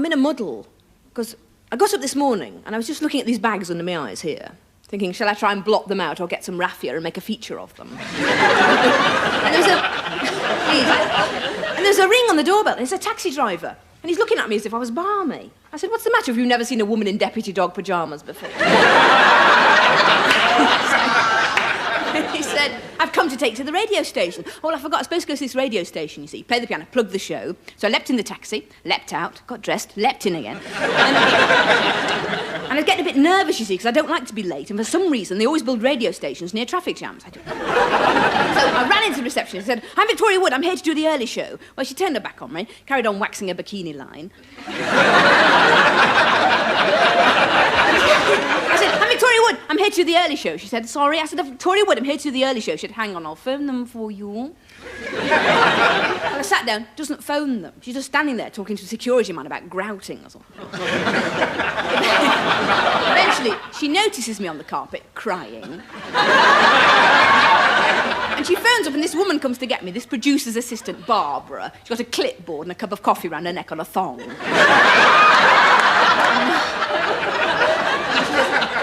I'm in a muddle, because I got up this morning and I was just looking at these bags under my eyes here, thinking, shall I try and blot them out or get some raffia and make a feature of them? and there's a ring on the doorbell, and it's a taxi driver. And he's looking at me as if I was balmy. I said, what's the matter if you've never seen a woman in deputy dog pyjamas before? He said, I've come to take to the radio station. Oh, well, I forgot, I was supposed to go to this radio station, you see, play the piano, plug the show. So I leapt in the taxi, leapt out, got dressed, leapt in again. And I was getting a bit nervous, you see, because I don't like to be late, and for some reason, they always build radio stations near traffic jams. So I ran into the reception and said, I'm Victoria Wood, I'm here to do the early show. Well, she turned her back on me, carried on waxing her bikini line. I said, I'm Victoria Wood, I'm here to do the early show. She said, sorry. I said, I'm Victoria Wood, I'm here to do the early show. She said, hang on, I'll phone them for you. Well, I sat down, doesn't phone them. She's just standing there talking to a security man about grouting or something. Eventually, she notices me on the carpet, crying. And she phones up, and this woman comes to get me, this producer's assistant, Barbara. She's got a clipboard and a cup of coffee round her neck on a thong.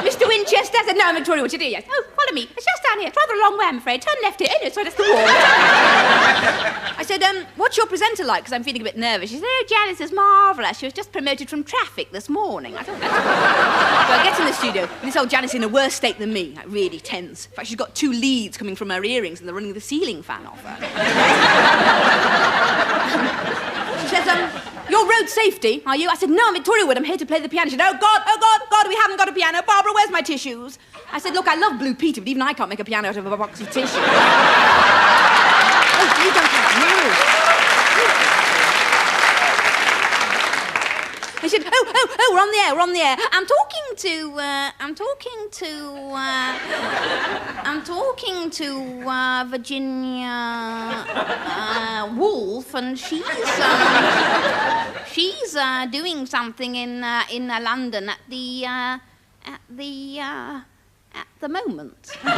Mr. Winchester? I said, no, I'm Victoria Wood. She said, yes. Oh, follow me. It's just down here. It's rather a long way, I'm afraid. Turn left here. Oh, no, sorry, that's the wall. I said, what's your presenter like? Because I'm feeling a bit nervous. She said, oh, Janice is marvellous. She was just promoted from traffic this morning. I thought, that's... So I get in the studio, and this old Janice in a worse state than me, like really tense. In fact, she's got 2 leads coming from her earrings, and they're running the ceiling fan off her. She says, you're road safety, are you? I said, no, I'm Victoria Wood, I'm here to play the piano. She said, oh, God, we haven't got a piano. Barbara, where's my tissues? I said, look, I love Blue Peter, but even I can't make a piano out of a box of tissues. Oh, you don't have I said, oh, we're on the air. I'm talking to Virginia Woolf, and she's doing something in London at the moment. And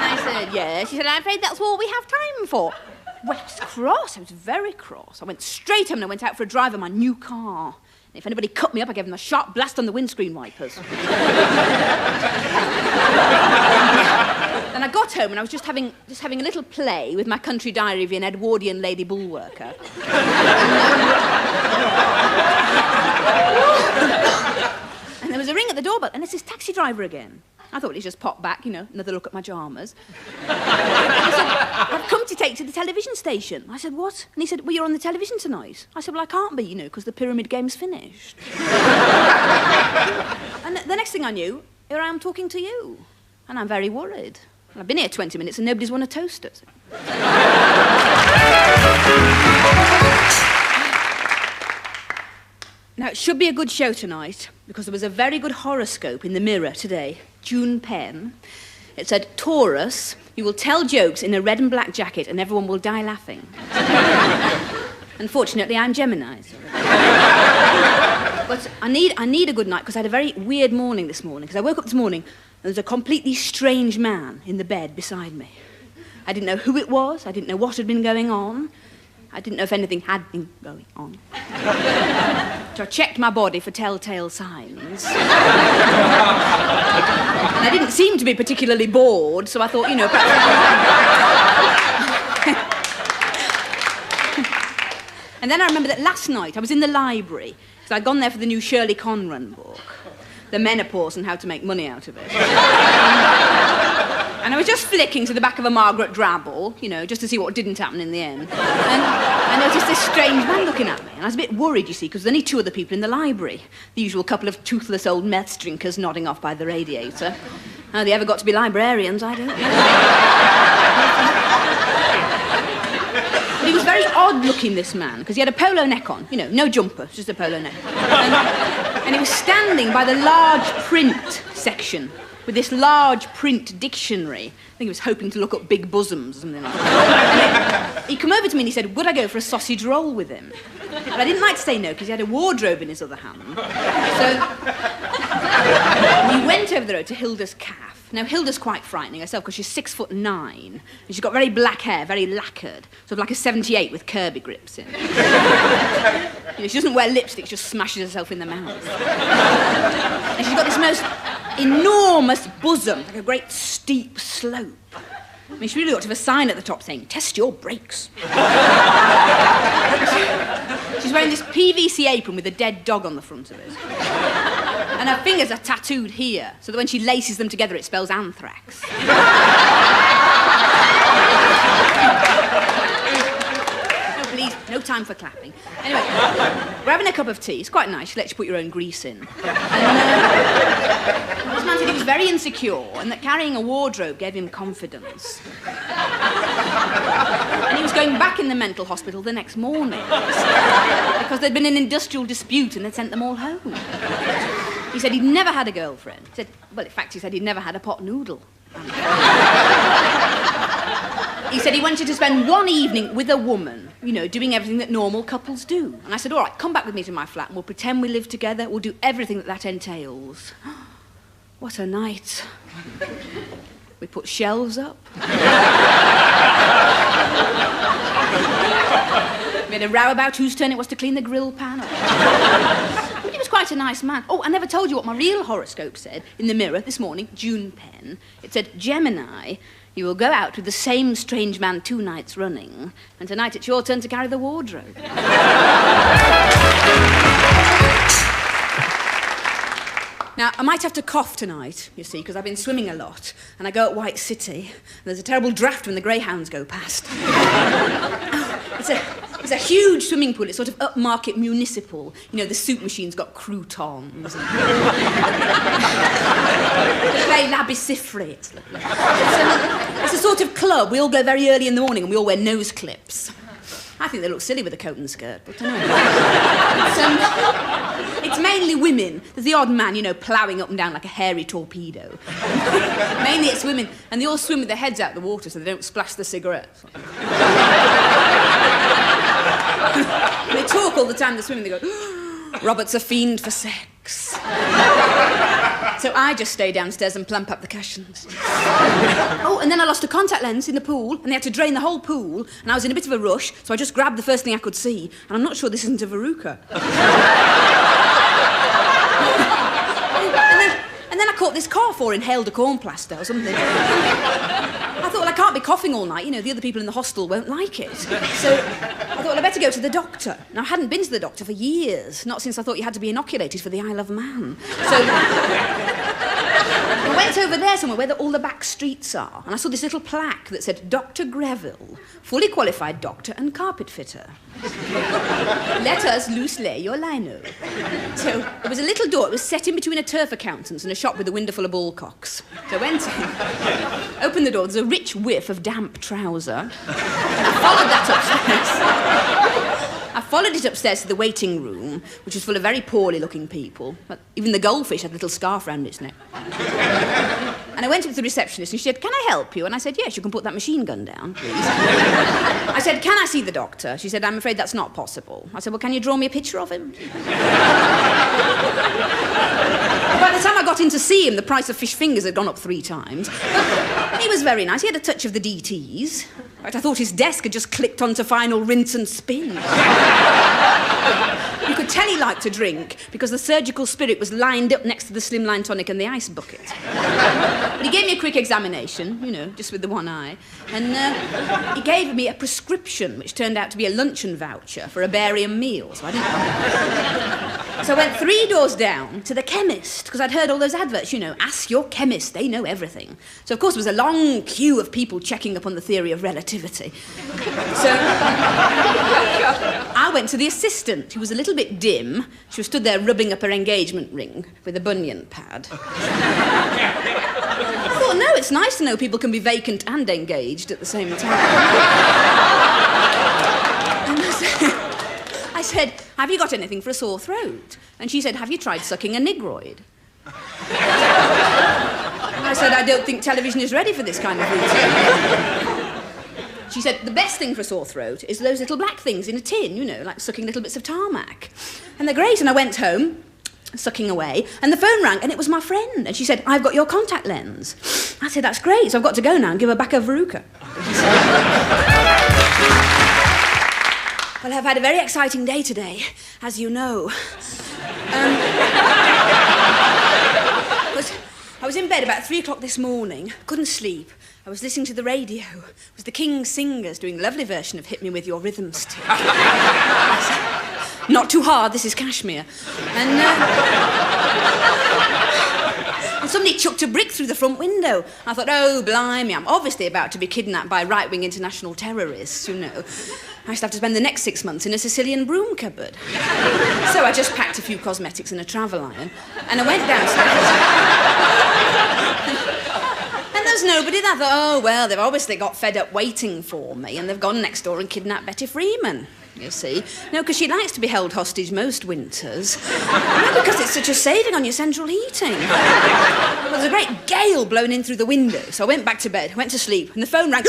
I said, yeah. She said, I'm afraid that's all we have time for. Well, I was cross. I was very cross. I went straight home and I went out for a drive in my new car. And if anybody cut me up, I gave them a sharp blast on the windscreen wipers. Then I got home and I was just having a little play with my country diary of an Edwardian lady bullworker. And there was a ring at the doorbell, and it's this taxi driver again. I thought he'd just pop back, you know, another look at my pyjamas. He said, I've come to take to the television station. I said, what? And he said, well, you're on the television tonight. I said, well, I can't be, you know, because the pyramid game's finished. And the next thing I knew, here I am talking to you. And I'm very worried. And I've been here 20 minutes and nobody's won a toaster. Now, it should be a good show tonight, because there was a very good horoscope in the Mirror today. June Penn. It said, Taurus, you will tell jokes in a red and black jacket and everyone will die laughing. Unfortunately, I'm Gemini. But I need a good night, because I had a very weird morning this morning. Because I woke up this morning and there was a completely strange man in the bed beside me. I didn't know who it was. I didn't know what had been going on. I didn't know if anything had been going on. So I checked my body for telltale signs. And I didn't seem to be particularly bored, so I thought, you know, perhaps... And then I remember that last night I was in the library, because I'd gone there for the new Shirley Conran book, The Menopause and How to Make Money Out of It. And I was just flicking to the back of a Margaret Drabble, you know, just to see what didn't happen in the end. And there was just this strange man looking at me. And I was a bit worried, you see, because there were only 2 other people in the library. The usual couple of toothless old meth drinkers nodding off by the radiator. How they ever got to be librarians, I don't know. But he was very odd-looking, this man, because he had a polo neck on. You know, no jumper, just a polo neck. And he was standing by the large print section with this large print dictionary. I think he was hoping to look up big bosoms or something like that. And he came over to me and he said, would I go for a sausage roll with him? But I didn't like to say no, because he had a wardrobe in his other hand. So we went over the road to Hilda's Cafe. Now, Hilda's quite frightening herself, because she's 6'9", and she's got very black hair, very lacquered, sort of like a 78 with Kirby grips in. You know, she doesn't wear lipstick, she just smashes herself in the mouth. And she's got this most enormous bosom, like a great steep slope. I mean, she really ought to have a sign at the top saying, "Test your brakes." She's wearing this PVC apron with a dead dog on the front of it. And her fingers are tattooed here, so that when she laces them together, it spells anthrax. No, please, no time for clapping. Anyway, we're having a cup of tea. It's quite nice. She lets you put your own grease in. And this man said he was very insecure and that carrying a wardrobe gave him confidence. And he was going back in the mental hospital the next morning because there'd been an industrial dispute and they'd sent them all home. He said he'd never had a girlfriend. He said, well, in fact, he said he'd never had a pot noodle. He said he wanted to spend one evening with a woman, you know, doing everything that normal couples do. And I said, all right, come back with me to my flat and we'll pretend we live together. We'll do everything that entails. What a night. We put shelves up. We had a row about whose turn it was to clean the grill pan. But he was quite a nice man. Oh, I never told you what my real horoscope said in the mirror this morning, June pen. It said, Gemini, you will go out with the same strange man 2 nights running, and tonight it's your turn to carry the wardrobe. Now, I might have to cough tonight, you see, because I've been swimming a lot, and I go at White City, and there's a terrible draft when the greyhounds go past. It's a huge swimming pool. It's sort of upmarket municipal. You know, the soup machine's got croutons. They play La Bicifre. It's lovely. It's a sort of club. We all go very early in the morning and we all wear nose clips. I think they look silly with a coat and skirt, but I don't know. It's mainly women. There's the odd man, you know, ploughing up and down like a hairy torpedo. Mainly it's women, and they all swim with their heads out the water so they don't splash the cigarettes. They talk all the time, they're swimming, they go, Robert's a fiend for sex. So I just stay downstairs and plump up the cushions. Oh, and then I lost a contact lens in the pool, and they had to drain the whole pool, and I was in a bit of a rush, so I just grabbed the first thing I could see, and I'm not sure this isn't a verruca. And then I caught this cough or inhaled a corn plaster or something. I thought, well, I can't be coughing all night. You know, the other people in the hostel won't like it. So I thought, well, I better go to the doctor. Now, I hadn't been to the doctor for years, not since I thought you had to be inoculated for the Isle of Man. So I went over there somewhere where all the back streets are, and I saw this little plaque that said, Dr. Greville, fully qualified doctor and carpet fitter. Let us loose lay your lino. So there was a little door. It was set in between a turf accountant's and a shop with a window full of ballcocks. So I went in, opened the door, there's a rich whiff of damp trouser. And I followed that upstairs. I followed it upstairs to the waiting room, which was full of very poorly looking people. But even the goldfish had a little scarf round its neck. And I went up to the receptionist and she said, can I help you? And I said, yes, you can put that machine gun down, please. I said, can I see the doctor? She said, I'm afraid that's not possible. I said, well, can you draw me a picture of him? By the time I got in to see him, the price of fish fingers had gone up 3 times. But he was very nice. He had a touch of the DTs. In fact, I thought his desk had just clicked onto final rinse and spin. You could tell he liked to drink because the surgical spirit was lined up next to the slimline tonic and the ice bucket. But he gave me a quick examination, you know, just with the one eye, and he gave me a prescription which turned out to be a luncheon voucher for a barium meal, so I didn't know. So I went 3 doors down to the chemist, because I'd heard all those adverts, you know, ask your chemist, they know everything. So, of course, there was a long queue of people checking up on the theory of relativity. So I went to the assistant, who was a little bit dim. She was stood there rubbing up her engagement ring with a bunion pad. I thought, no, it's nice to know people can be vacant and engaged at the same time. And I said, have you got anything for a sore throat? And she said, have you tried sucking a nigroid? And I said, I don't think television is ready for this kind of routine. She said, the best thing for a sore throat is those little black things in a tin, you know, like sucking little bits of tarmac. And they're great. And I went home, sucking away, and the phone rang, and it was my friend. And she said, I've got your contact lens. I said, that's great, so I've got to go now and give her back her verruca. Well, I've had a very exciting day today, as you know. I was in bed about 3 o'clock this morning, couldn't sleep. I was listening to the radio. It was the King's Singers doing a lovely version of Hit Me With Your Rhythm Stick. Not too hard, this is Kashmir. And somebody chucked a brick through the front window. I thought, oh, blimey, I'm obviously about to be kidnapped by right-wing international terrorists, you know. I used to have to spend the next 6 months in a Sicilian broom cupboard. So I just packed a few cosmetics and a travel iron, and I went downstairs. And there's nobody there. I thought, oh, well, they've obviously got fed up waiting for me, and they've gone next door and kidnapped Betty Freeman. You see? No, because she likes to be held hostage most winters. No, because it's such a saving on your central heating. Well, there's a great gale blowing in through the window, so I went back to bed, went to sleep, and the phone rang.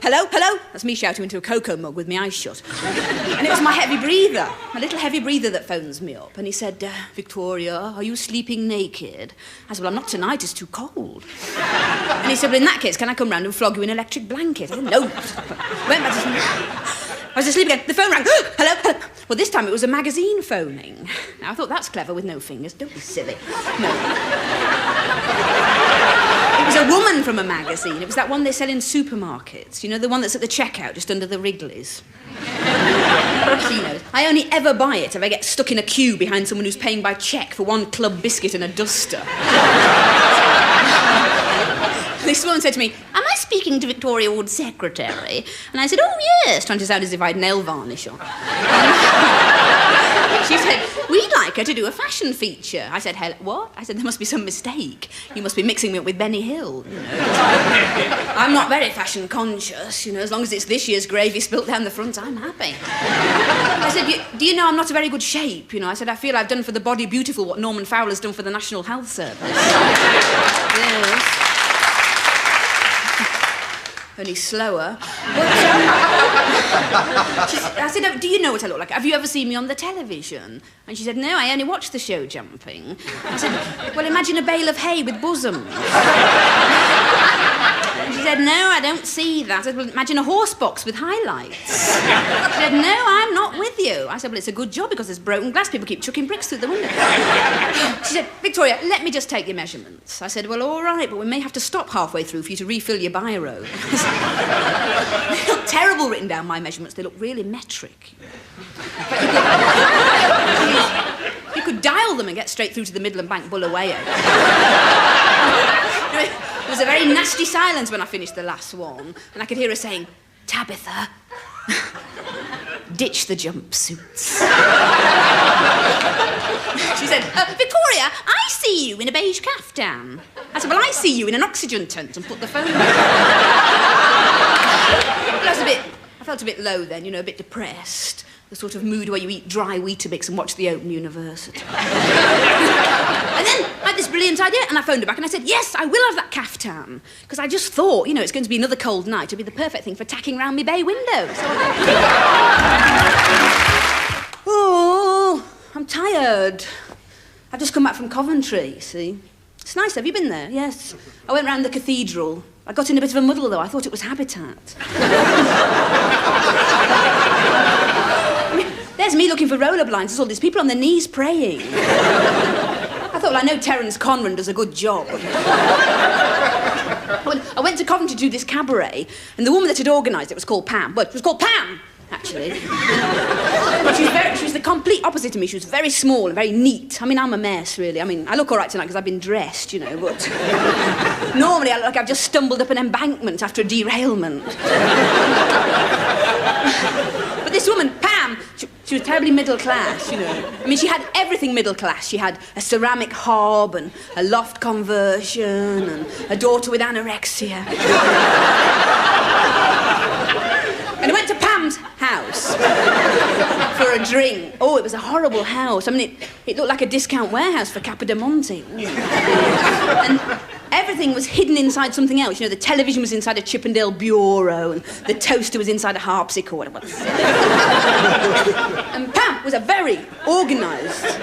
Hello, hello? That's me shouting into a cocoa mug with my eyes shut. And it was my heavy breather, my little heavy breather that phones me up. And he said, Victoria, are you sleeping naked? I said, well, I'm not tonight, it's too cold. And he said, well, in that case, can I come round and flog you in an electric blanket? I said, no. Went back to sleep. I was asleep again. The phone rang. Hello, hello. Well, this time it was a magazine phoning. Now, I thought that's clever with no fingers. Don't be silly. No. It was a woman from a magazine. It was that one they sell in supermarkets. You know, the one that's at the checkout just under the Wrigley's. She knows. I only ever buy it if I get stuck in a queue behind someone who's paying by cheque for one club biscuit and a duster. This woman said to me, am I speaking to Victoria Wood's secretary? And I said, oh, yes, trying to sound as if I had nail varnish on. She said, we'd like her to do a fashion feature. I said, what? I said, there must be some mistake. You must be mixing me up with Benny Hill. You know? I'm not very fashion conscious, you know, as long as it's this year's gravy spilt down the front, I'm happy. I said, do you know I'm not a very good shape, you know? I said, I feel I've done for the body beautiful what Norman Fowler's done for the National Health Service. Yes. Only slower. I said, do you know what I look like? Have you ever seen me on the television? And she said, no, I only watch the show Jumping. I said, well, imagine a bale of hay with bosoms. And she said, no, I don't see that. I said, well, imagine a horse box with highlights. She said, no, I'm not with you. I said, well, it's a good job because there's broken glass. People keep chucking bricks through the window. She said, Victoria, let me just take your measurements. I said, well, all right, but we may have to stop halfway through for you to refill your biro. They look terrible written down, my measurements. They look really metric. You could dial them and get straight through to the Midland Bank Bulawayo. There was a very nasty silence when I finished the last one, and I could hear her saying, Tabitha, ditch the jumpsuits. She said, Victoria, I see you in a beige caftan. I said, well, I see you in an oxygen tent, and put the phone down. I felt a bit low then, you know, a bit depressed. The sort of mood where you eat dry Weetabix and watch the Open University. And then I had this brilliant idea, and I phoned her back and I said, yes, I will have that caftan. Because I just thought, you know, it's going to be another cold night. It'll be the perfect thing for tacking round my bay window. So oh, I'm tired. I've just come back from Coventry, you see. It's nice. Have you been there? Yes. I went round the cathedral. I got in a bit of a muddle, though. I thought it was Habitat. There's me looking for roller blinds. There's all these people on their knees praying. I thought, well, I know Terence Conran does a good job. I went to Coventry to do this cabaret, and the woman that had organised it was called Pam. Well, it was called Pam, actually. But she was the complete opposite of me. She was very small and very neat. I mean, I'm a mess, really. I mean, I look all right tonight because I've been dressed, you know, but normally I look like I've just stumbled up an embankment after a derailment. But this woman, Pam, she was terribly middle class, you know. I mean, she had everything middle class. She had a ceramic hob and a loft conversion and a daughter with anorexia. And I went to Pam's house for a drink. Oh, it was a horrible house. I mean, it looked like a discount warehouse for Capodimonte. And everything was hidden inside something else. You know, the television was inside a Chippendale bureau and the toaster was inside a harpsichord. And Pam was a very organised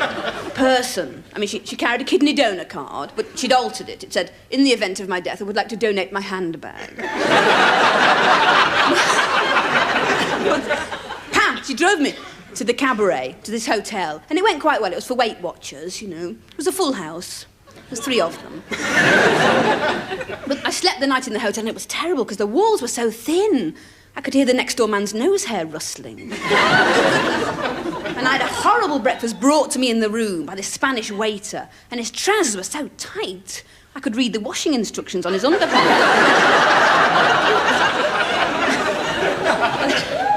person. I mean, she carried a kidney donor card, but she'd altered it. It said, in the event of my death, I would like to donate my handbag. Pam She drove me to the cabaret, to this hotel, and it went quite well. It was for Weight Watchers, you know. It was a full house. There's 3 of them. But I slept the night in the hotel, and it was terrible because the walls were so thin. I could hear the next door man's nose hair rustling. And I had a horrible breakfast brought to me in the room by this Spanish waiter, and his trousers were so tight, I could read the washing instructions on his underpants.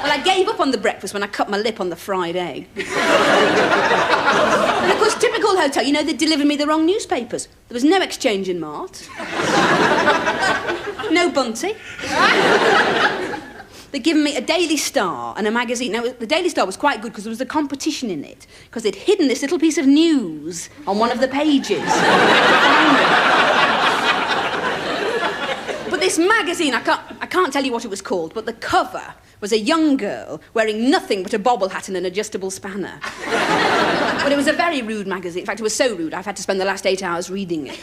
Well, I gave up on the breakfast when I cut my lip on the fried egg. And of course, typical hotel, you know, they delivered me the wrong newspapers. There was no Exchange in Mart. No Bunty. They'd given me a Daily Star and a magazine. Now, the Daily Star was quite good because there was a competition in it, because they'd hidden this little piece of news on one of the pages. But this magazine, I can't tell you what it was called, but the cover was a young girl wearing nothing but a bobble hat and an adjustable spanner. But it was a very rude magazine. In fact, it was so rude I've had to spend the last 8 hours reading it.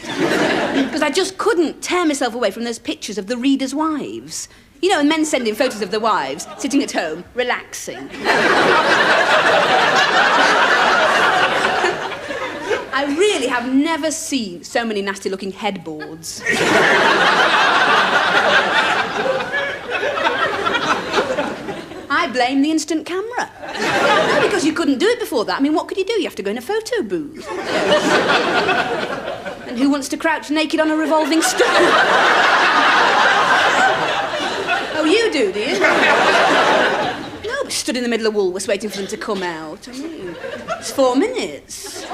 Because I just couldn't tear myself away from those pictures of the readers' wives. You know, and men sending photos of their wives, sitting at home, relaxing. I really have never seen so many nasty-looking headboards. I blame the instant camera. Because you couldn't do it before that. I mean, what could you do? You have to go in a photo booth. And who wants to crouch naked on a revolving stool? Oh, you do you? No, but stood in the middle of Woolworths waiting for them to come out. I mean, it's 4 minutes.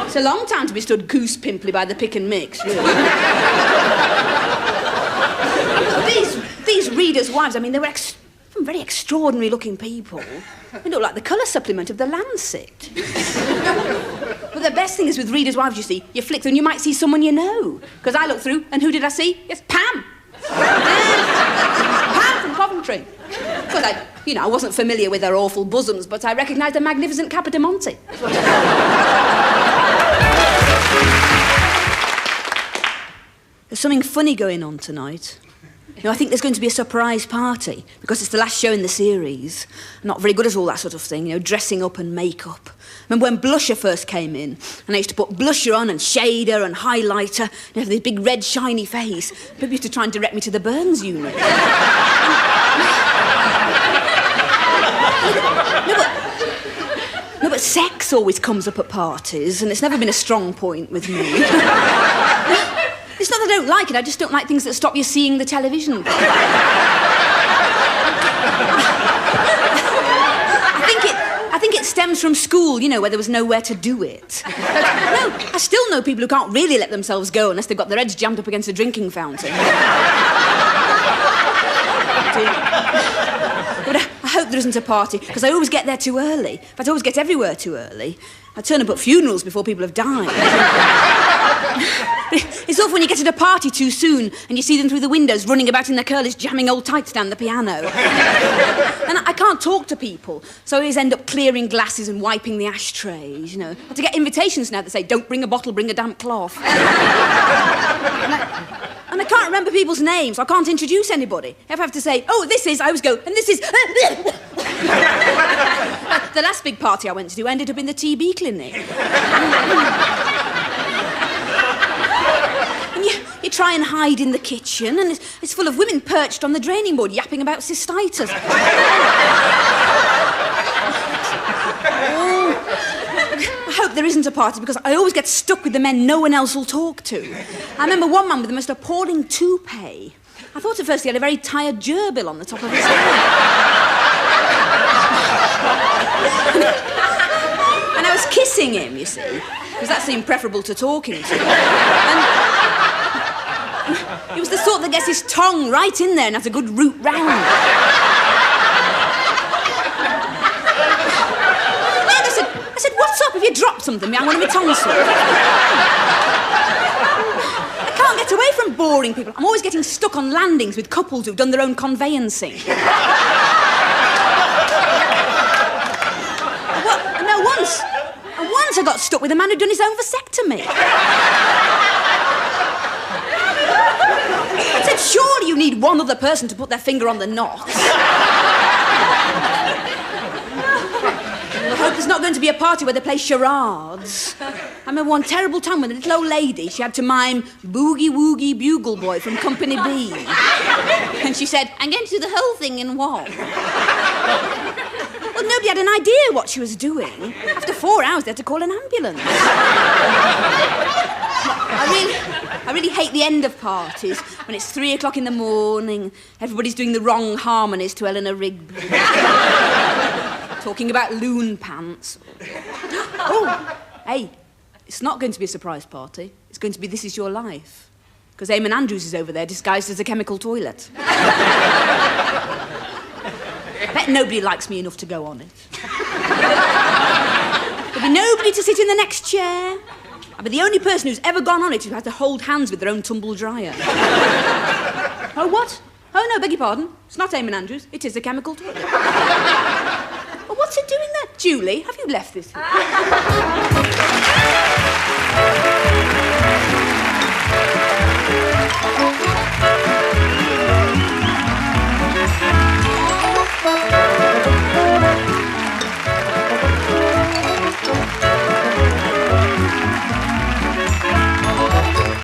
It's a long time to be stood goose pimply by the pick and mix, really. These readers' wives, I mean, they were very extraordinary-looking people. They look like the colour supplement of the Lancet. But the best thing is with readers' wives, you see, you flick through and you might see someone you know. Because I looked through, and who did I see? Yes, Pam. Pam from Coventry. Because I wasn't familiar with her awful bosoms, but I recognised a magnificent Capodimonte. There's something funny going on tonight. You know, I think there's going to be a surprise party, because it's the last show in the series. I'm not very good at all that sort of thing, you know, dressing up and makeup. I remember when Blusher first came in, and I used to put blusher on and shader and highlighter, and have this big red shiny face. People used to try and direct me to the Burns unit. No, but sex always comes up at parties, and it's never been a strong point with me. It's not that I don't like it, I just don't like things that stop you seeing the television. I think it stems from school, you know, where there was nowhere to do it. But, no, I still know people who can't really let themselves go unless they've got their heads jammed up against a drinking fountain. But I hope there isn't a party, because I always get there too early. In fact, I always get everywhere too early. I turn up at funerals before people have died. It's awful when you get at a party too soon and you see them through the windows running about in their curlies, jamming old tights down the piano. And I can't talk to people, so I always end up clearing glasses and wiping the ashtrays, you know. I have to get invitations now that say, don't bring a bottle, bring a damp cloth. And I can't remember people's names, so I can't introduce anybody. If I have to say, oh, this is, I always go, and this is... The last big party I went to ended up in the TB clinic. And you try and hide in the kitchen, and it's full of women perched on the draining board yapping about cystitis. I hope there isn't a party, because I always get stuck with the men no one else will talk to. I remember one man with the most appalling toupee. I thought at first he had a very tired gerbil on the top of his head. And I was kissing him, you see, because that seemed preferable to talking to. And he was the sort that gets his tongue right in there and has a good root round. I said, what's up? Have you dropped something behind one of my tonsils? I can't get away from boring people. I'm always getting stuck on landings with couples who've done their own conveyancing. Once I got stuck with a man who'd done his own vasectomy. I said, surely you need one other person to put their finger on the knot. it's not going to be a party where they play charades. I remember one terrible time when the little old lady, she had to mime Boogie Woogie Bugle Boy from Company B. And she said, I'm going to do the whole thing in one. Well, nobody had an idea what she was doing. After 4 hours, they had to call an ambulance. I really hate the end of parties, when it's 3 o'clock in the morning, everybody's doing the wrong harmonies to Eleanor Rigby. Talking about loon pants. Oh, hey, it's not going to be a surprise party. It's going to be This Is Your Life. Because Eamon Andrews is over there disguised as a chemical toilet. I bet nobody likes me enough to go on it. There'll be nobody to sit in the next chair. I'll be the only person who's ever gone on it who has to hold hands with their own tumble dryer. Oh, what? Oh, no, beg your pardon. It's not Eamon Andrews. It is a chemical toilet. Well, what's it doing there? Julie, have you left this here?